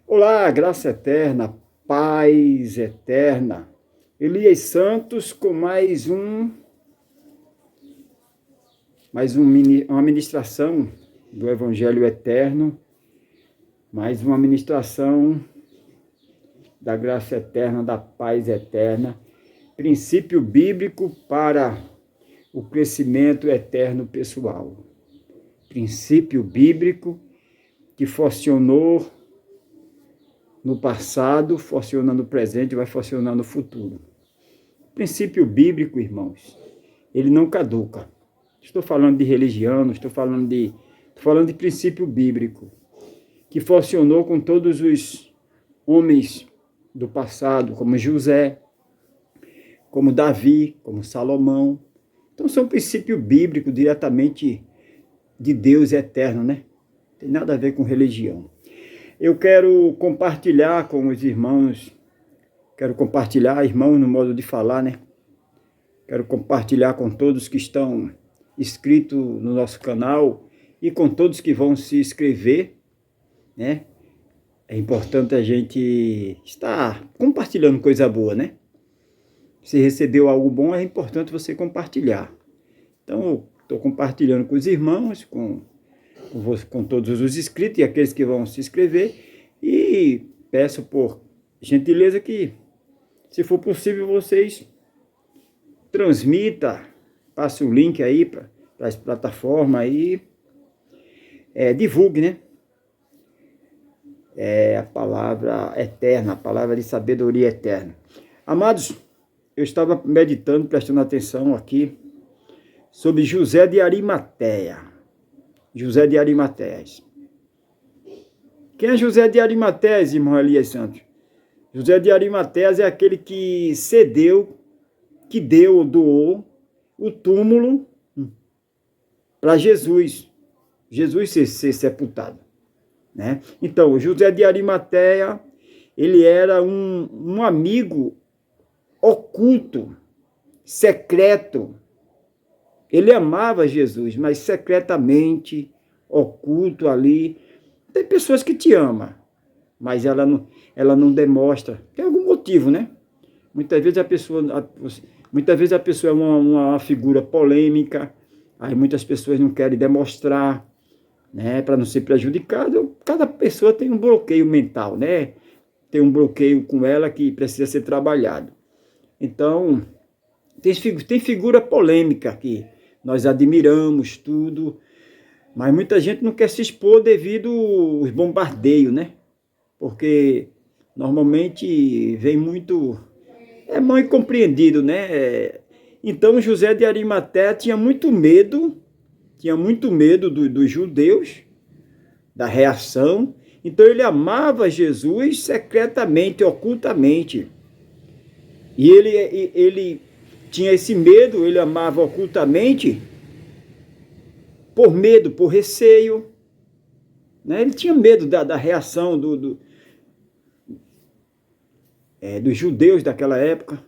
Olá, graça eterna, paz eterna. Elias Santos com uma ministração do Evangelho Eterno, mais uma ministração da graça eterna, da paz eterna, princípio bíblico para o crescimento eterno pessoal. Princípio bíblico que funcionou no passado, funciona no presente e vai funcionar no futuro. Princípio bíblico, irmãos, ele não caduca. Estou falando de religião, estou falando de princípio bíblico, que funcionou com todos os homens do passado, como José, como Davi, como Salomão. Então são princípios bíblicos diretamente de Deus eterno, né? Não tem nada a ver com religião. Eu quero compartilhar com os irmãos, irmãos no modo de falar, né? Quero compartilhar com todos que estão inscritos no nosso canal e com todos que vão se inscrever, né? É importante a gente estar compartilhando coisa boa, né? Se recebeu algo bom, é importante você compartilhar. Então, estou compartilhando com os irmãos, com todos os inscritos e aqueles que vão se inscrever, e peço por gentileza que, se for possível, vocês transmita, passe o link aí para as plataformas aí, divulgue, né? A palavra eterna, a palavra de sabedoria eterna. Amados, eu estava meditando, prestando atenção aqui, sobre José de Arimateia. José de Arimateia. Quem é José de Arimateia, irmão Elias Santos? José de Arimateia é aquele que doou o túmulo para Jesus ser sepultado, né? Então, José de Arimateia, ele era um amigo oculto, secreto. Ele amava Jesus, mas secretamente, oculto ali. Tem pessoas que te amam, mas ela não demonstra. Tem algum motivo, né? Muitas vezes a pessoa é uma figura polêmica, aí muitas pessoas não querem demonstrar, né, para não ser prejudicado. Cada pessoa tem um bloqueio mental, né? Tem um bloqueio com ela que precisa ser trabalhado. Então, tem figura polêmica que nós admiramos tudo, mas muita gente não quer se expor devido aos bombardeios, né? Porque normalmente vem muito... É mal incompreendido, né? Então José de Arimateia tinha muito medo dos judeus, da reação. Então ele amava Jesus secretamente, ocultamente. E ele tinha esse medo, ele amava ocultamente, por medo, por receio, né? Ele tinha medo da reação dos judeus daquela época.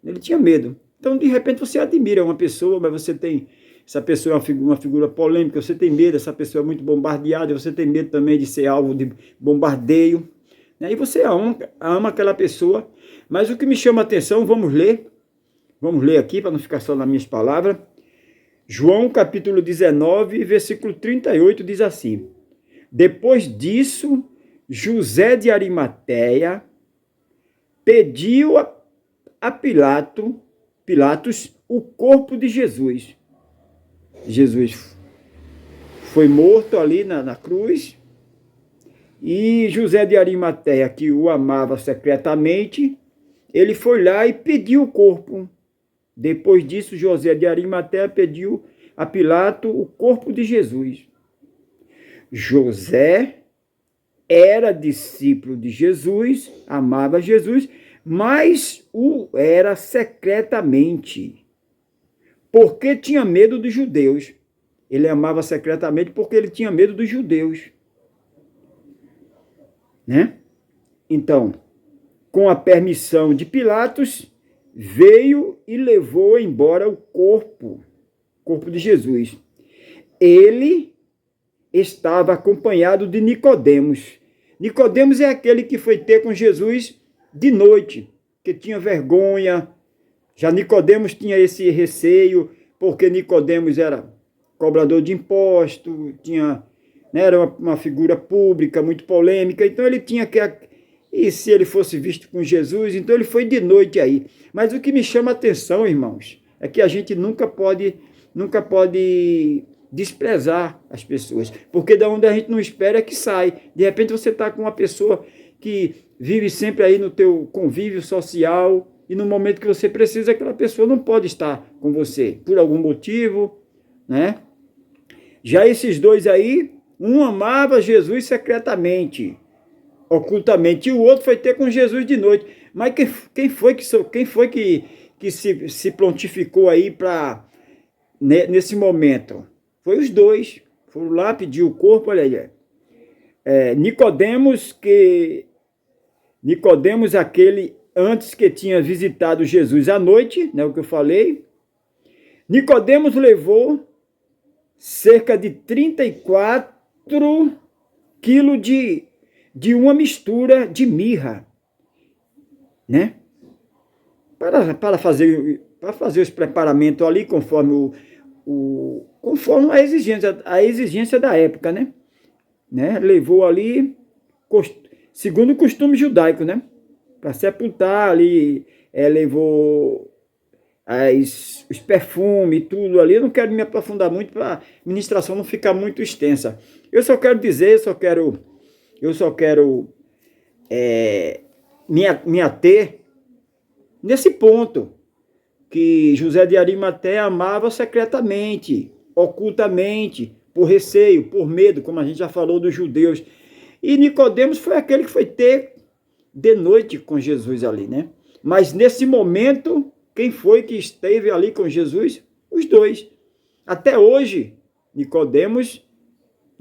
Ele tinha medo. Então, de repente, você admira uma pessoa, mas você tem... Essa pessoa é uma figura polêmica, você tem medo, essa pessoa é muito bombardeada, você tem medo também de ser alvo de bombardeio, né? E você ama aquela pessoa. Mas o que me chama a atenção, vamos ler aqui, para não ficar só nas minhas palavras. João capítulo 19, versículo 38, diz assim: depois disso, José de Arimateia pediu a Pilatos o corpo de Jesus. Jesus foi morto ali na cruz, e José de Arimateia, que o amava secretamente, ele foi lá e pediu o corpo. Depois disso, José de Arimateia pediu a Pilato o corpo de Jesus. José era discípulo de Jesus, amava Jesus, mas o era secretamente, porque tinha medo dos judeus. Ele amava secretamente porque ele tinha medo dos judeus, né? Então, com a permissão de Pilatos, veio e levou embora o corpo de Jesus. Ele estava acompanhado de Nicodemos. Nicodemos é aquele que foi ter com Jesus de noite, que tinha vergonha. Já Nicodemos tinha esse receio, porque Nicodemos era cobrador de impostos, tinha, né, era uma figura pública, muito polêmica, então ele tinha que... E se ele fosse visto com Jesus, então ele foi de noite aí. Mas o que me chama a atenção, irmãos, é que a gente nunca pode desprezar as pessoas, porque da onde a gente não espera é que sai. De repente você está com uma pessoa que vive sempre aí no teu convívio social, e no momento que você precisa, aquela pessoa não pode estar com você, por algum motivo, né? Já esses dois aí, um amava Jesus secretamente, ocultamente, e o outro foi ter com Jesus de noite. Mas quem foi que se prontificou aí para nesse momento? Foi os dois. Foram lá pedir o corpo, olha aí. Nicodemos, aquele antes que tinha visitado Jesus à noite, né, o que eu falei. Nicodemos levou cerca de 34 quilos de uma mistura de mirra, né? Para fazer os preparamentos ali conforme conforme a exigência da época, né? Levou ali, segundo o costume judaico, né? Para sepultar ali, levou os perfumes, tudo ali. Eu não quero me aprofundar muito para a ministração não ficar muito extensa. Eu só quero dizer, eu só quero me ater nesse ponto, que José de Arimateia amava secretamente, ocultamente, por receio, por medo, como a gente já falou dos judeus. E Nicodemos foi aquele que foi ter de noite com Jesus ali, né? Mas nesse momento, quem foi que esteve ali com Jesus? Os dois. Até hoje, Nicodemos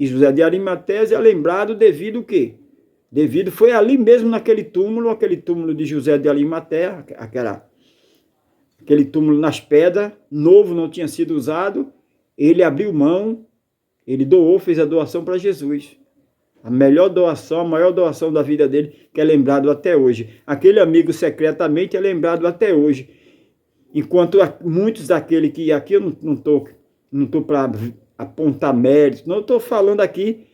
e José de Arimateia é lembrado devido o quê? Devido, foi ali mesmo naquele túmulo de José de Arimateia, aquele túmulo nas pedras, novo, não tinha sido usado, ele abriu mão, ele doou, fez a doação para Jesus. A melhor doação, a maior doação da vida dele, que é lembrado até hoje. Aquele amigo secretamente é lembrado até hoje. Enquanto muitos daqueles que aqui eu não estou para apontar méritos, não estou falando aqui,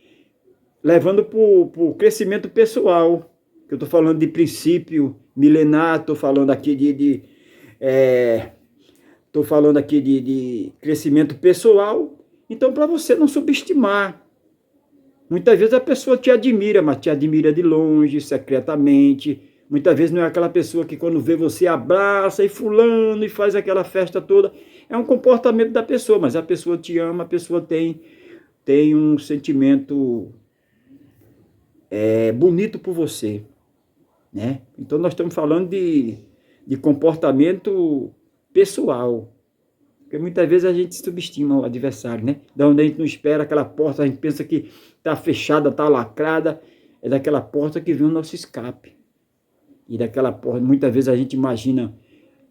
levando para o crescimento pessoal, que eu estou falando de princípio milenar, estou falando aqui de crescimento pessoal. Então, para você não subestimar. Muitas vezes a pessoa te admira, mas te admira de longe, secretamente. Muitas vezes não é aquela pessoa que quando vê você abraça e fulano e faz aquela festa toda. É um comportamento da pessoa, mas a pessoa te ama, a pessoa tem um sentimento bonito por você, né? Então nós estamos falando de comportamento pessoal. Porque muitas vezes a gente subestima o adversário, né? Da onde a gente não espera aquela porta, a gente pensa que está fechada, está lacrada, é daquela porta que vem o nosso escape. E daquela porta, muitas vezes a gente imagina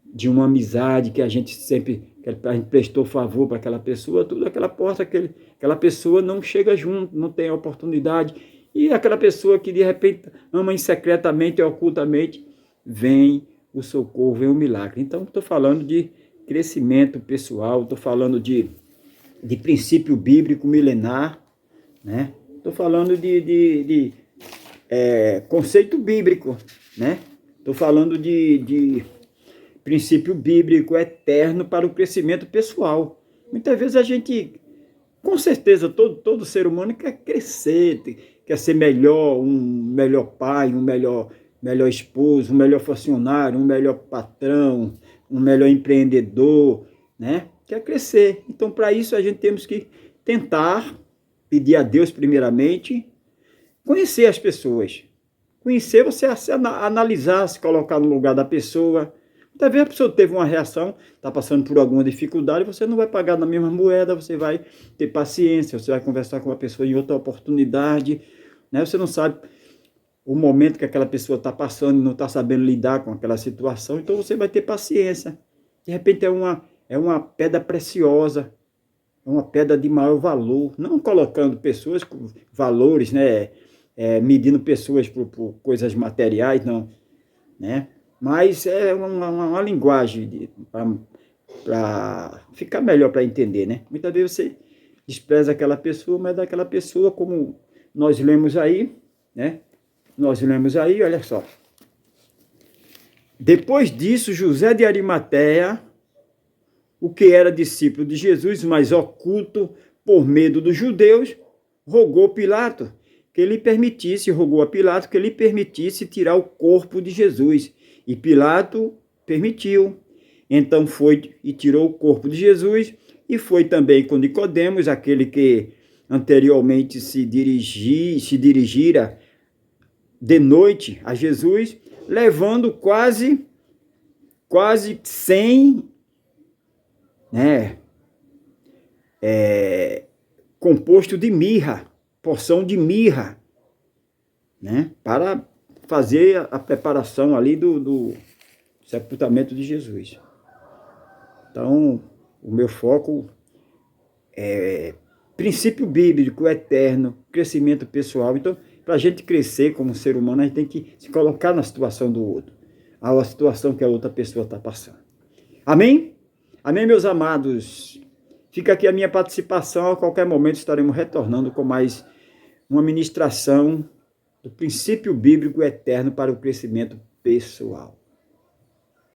de uma amizade que a gente prestou favor para aquela pessoa, tudo aquela porta, aquela pessoa não chega junto, não tem a oportunidade. E aquela pessoa que de repente ama secretamente e ocultamente, vem o socorro, vem o milagre. Então, estou falando de crescimento pessoal, estou falando de princípio bíblico milenar, né? Estou falando de conceito bíblico, né? Estou falando de princípio bíblico eterno para o crescimento pessoal. Muitas vezes a gente, com certeza, todo ser humano quer crescer, quer ser melhor, um melhor pai, um melhor esposo, um melhor funcionário, um melhor patrão, um melhor empreendedor, né? Quer crescer. Então, para isso, a gente temos que tentar pedir a Deus, primeiramente, conhecer as pessoas. Conhecer, você analisar, se colocar no lugar da pessoa. Muitas vezes a pessoa teve uma reação, está passando por alguma dificuldade, você não vai pagar na mesma moeda, você vai ter paciência, você vai conversar com a pessoa em outra oportunidade, né? Você não sabe o momento que aquela pessoa está passando e não está sabendo lidar com aquela situação, então você vai ter paciência. De repente é uma pedra preciosa, é uma pedra de maior valor, não colocando pessoas com valores, né, medindo pessoas por coisas materiais, não, né? Mas é uma linguagem para ficar melhor para entender, né? Muitas vezes você despreza aquela pessoa, mas daquela pessoa, como nós lemos aí, né? Nós lemos aí, olha só. Depois disso, José de Arimateia, o que era discípulo de Jesus, mas oculto por medo dos judeus, rogou a Pilato que lhe permitisse tirar o corpo de Jesus. E Pilato permitiu. Então foi e tirou o corpo de Jesus, e foi também com Nicodemos, aquele que anteriormente se dirigira de noite a Jesus, levando quase 100, né, composto de mirra, porção de mirra, né, para fazer a preparação ali do sepultamento de Jesus. Então, o meu foco é princípio bíblico, eterno, crescimento pessoal. Então, para a gente crescer como ser humano, a gente tem que se colocar na situação do outro, a situação que a outra pessoa está passando. Amém? Amém, meus amados? Fica aqui a minha participação. A qualquer momento estaremos retornando com mais uma ministração do princípio bíblico eterno para o crescimento pessoal.